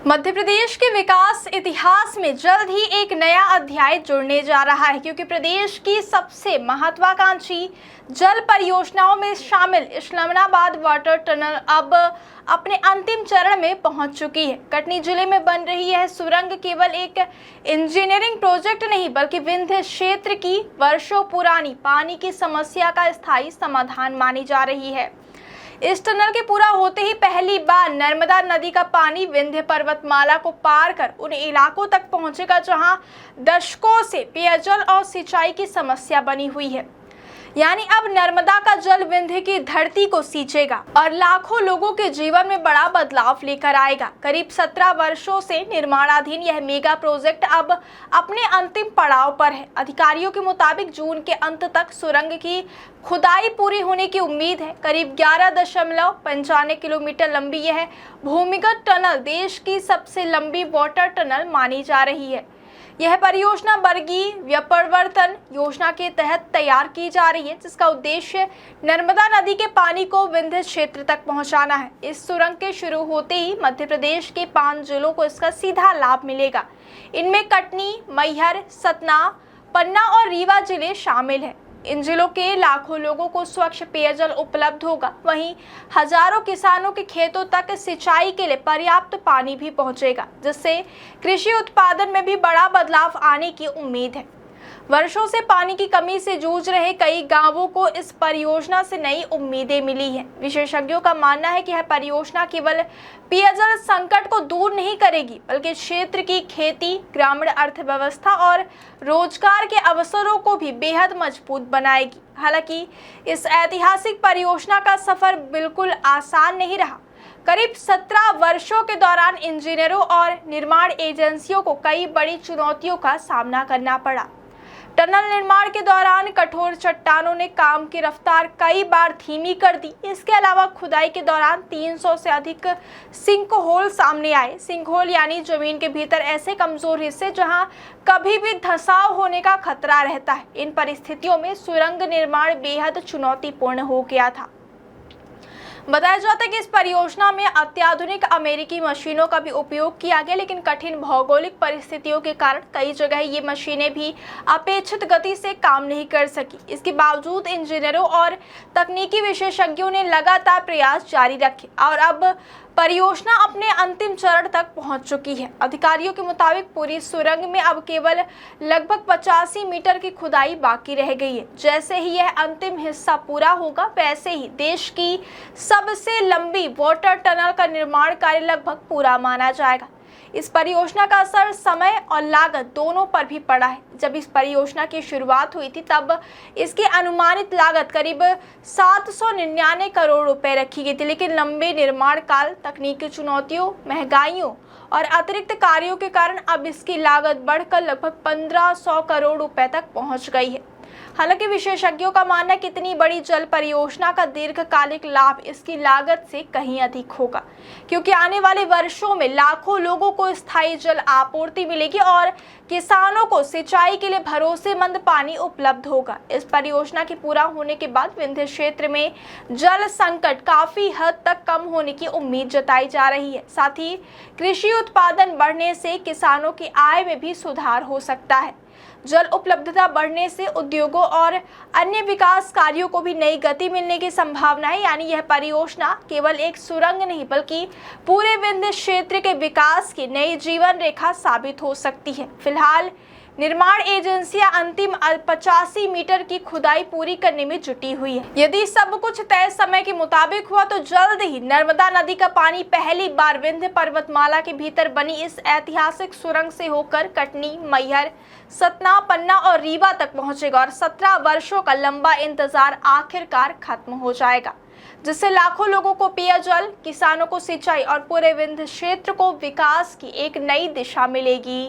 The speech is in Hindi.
मध्य प्रदेश के विकास इतिहास में जल्द ही एक नया अध्याय जुड़ने जा रहा है, क्योंकि प्रदेश की सबसे महत्वाकांक्षी जल परियोजनाओं में शामिल इस्लामाबाद वाटर टनल अब अपने अंतिम चरण में पहुंच चुकी है। कटनी जिले में बन रही यह सुरंग केवल एक इंजीनियरिंग प्रोजेक्ट नहीं, बल्कि विंध्य क्षेत्र की वर्षों पुरानी पानी की समस्या का स्थायी समाधान मानी जा रही है। इस टनल के पूरा होते ही पहली बार नर्मदा नदी का पानी विंध्य पर्वतमाला को पार कर उन इलाकों तक पहुंचेगा जहां दशकों से पेयजल और सिंचाई की समस्या बनी हुई है। यानी अब नर्मदा का जल विंध्य की धरती को सींचेगा और लाखों लोगों के जीवन में बड़ा बदलाव लेकर आएगा। करीब 17 वर्षों से निर्माणाधीन यह मेगा प्रोजेक्ट अब अपने अंतिम पड़ाव पर है। अधिकारियों के मुताबिक जून के अंत तक सुरंग की खुदाई पूरी होने की उम्मीद है। करीब 11.95 किलोमीटर लंबी यह भूमिगत टनल देश की सबसे लंबी वाटर टनल मानी जा रही है। यह परियोजना वर्गीय व्यपवर्तन योजना के तहत तैयार की जा रही है, जिसका उद्देश्य नर्मदा नदी के पानी को विंध्य क्षेत्र तक पहुंचाना है। इस सुरंग के शुरू होते ही मध्य प्रदेश के 5 जिलों को इसका सीधा लाभ मिलेगा। इनमें कटनी, मैहर, सतना, पन्ना और रीवा जिले शामिल हैं। इन जिलों के लाखों लोगों को स्वच्छ पेयजल उपलब्ध होगा। वहीं हजारों किसानों के खेतों तक सिंचाई के लिए पर्याप्त पानी भी पहुंचेगा, जिससे कृषि उत्पादन में भी बड़ा बदलाव आने की उम्मीद है। वर्षों से पानी की कमी से जूझ रहे कई गांवों को इस परियोजना से नई उम्मीदें मिली हैं। विशेषज्ञों का मानना है कि यह परियोजना केवल पेयजल संकट को दूर नहीं करेगी, बल्कि क्षेत्र की खेती, ग्रामीण अर्थव्यवस्था और रोजगार के अवसरों को भी बेहद मजबूत बनाएगी। हालांकि इस ऐतिहासिक परियोजना का सफर बिल्कुल आसान नहीं रहा। करीब 17 वर्षों के दौरान इंजीनियरों और निर्माण एजेंसियों को कई बड़ी चुनौतियों का सामना करना पड़ा। टनल निर्माण के दौरान कठोर चट्टानों ने काम की रफ्तार कई बार धीमी कर दी। इसके अलावा खुदाई के दौरान 300 से अधिक सिंक होल सामने आए। सिंक होल यानी जमीन के भीतर ऐसे कमजोर हिस्से जहां कभी भी धंसाव होने का खतरा रहता है। इन परिस्थितियों में सुरंग निर्माण बेहद चुनौतीपूर्ण हो गया था। बताया जाता है कि इस परियोजना में अत्याधुनिक अमेरिकी मशीनों का भी उपयोग किया गया, लेकिन कठिन भौगोलिक परिस्थितियों के कारण कई जगह ये मशीनें भी अपेक्षित गति से काम नहीं कर सकी। इसके बावजूद इंजीनियरों और तकनीकी विशेषज्ञों ने लगातार प्रयास जारी रखे और अब परियोजना अपने अंतिम चरण तक पहुंच चुकी है। अधिकारियों के मुताबिक पूरी सुरंग में अब केवल लगभग 85 मीटर की खुदाई बाकी रह गई है। जैसे ही यह अंतिम हिस्सा पूरा होगा, वैसे ही देश की सबसे लंबी वाटर टनल का निर्माण कार्य लगभग पूरा माना जाएगा। इस परियोजना का असर समय और लागत दोनों पर भी पड़ा है। जब इस परियोजना की शुरुआत हुई थी, तब इसकी अनुमानित लागत करीब 799 करोड़ रुपए रखी गई थी, लेकिन लंबे निर्माण काल, तकनीकी चुनौतियों, महंगाइयों और अतिरिक्त कार्यों के कारण अब इसकी लागत बढ़कर लगभग 1500 करोड़ रुपए तक पहुंच गई है। हालांकि विशेषज्ञों का मानना है कि इतनी बड़ी जल परियोजना का दीर्घकालिक लाभ इसकी लागत से कहीं अधिक होगा, क्योंकि आने वाले वर्षों में लाखों लोगों को स्थायी जल आपूर्ति मिलेगी और किसानों को सिंचाई के लिए भरोसेमंद पानी उपलब्ध होगा। इस परियोजना के पूरा होने के बाद विंध्य क्षेत्र में जल संकट काफी हद तक कम होने की उम्मीद जताई जा रही है। साथ ही कृषि उत्पादन बढ़ने से किसानों की आय में भी सुधार हो सकता है। जल उपलब्धता बढ़ने से उद्योगों और अन्य विकास कार्यों को भी नई गति मिलने की संभावना है। यानी यह परियोजना केवल एक सुरंग नहीं, बल्कि पूरे विंध्य क्षेत्र के विकास की नई जीवन रेखा साबित हो सकती है। फिलहाल निर्माण एजेंसियां अंतिम 85 मीटर की खुदाई पूरी करने में जुटी हुई है। यदि सब कुछ तय समय के मुताबिक हुआ तो जल्द ही नर्मदा नदी का पानी पहली बार विंध्य पर्वतमाला के भीतर बनी इस ऐतिहासिक सुरंग से होकर कटनी, मैहर, सतना, पन्ना और रीवा तक पहुंचेगा और 17 वर्षों का लंबा इंतजार आखिरकार खत्म हो जाएगा, जिससे लाखों लोगों को पेयजल, किसानों को सिंचाई और पूरे विंध्य क्षेत्र को विकास की एक नई दिशा मिलेगी।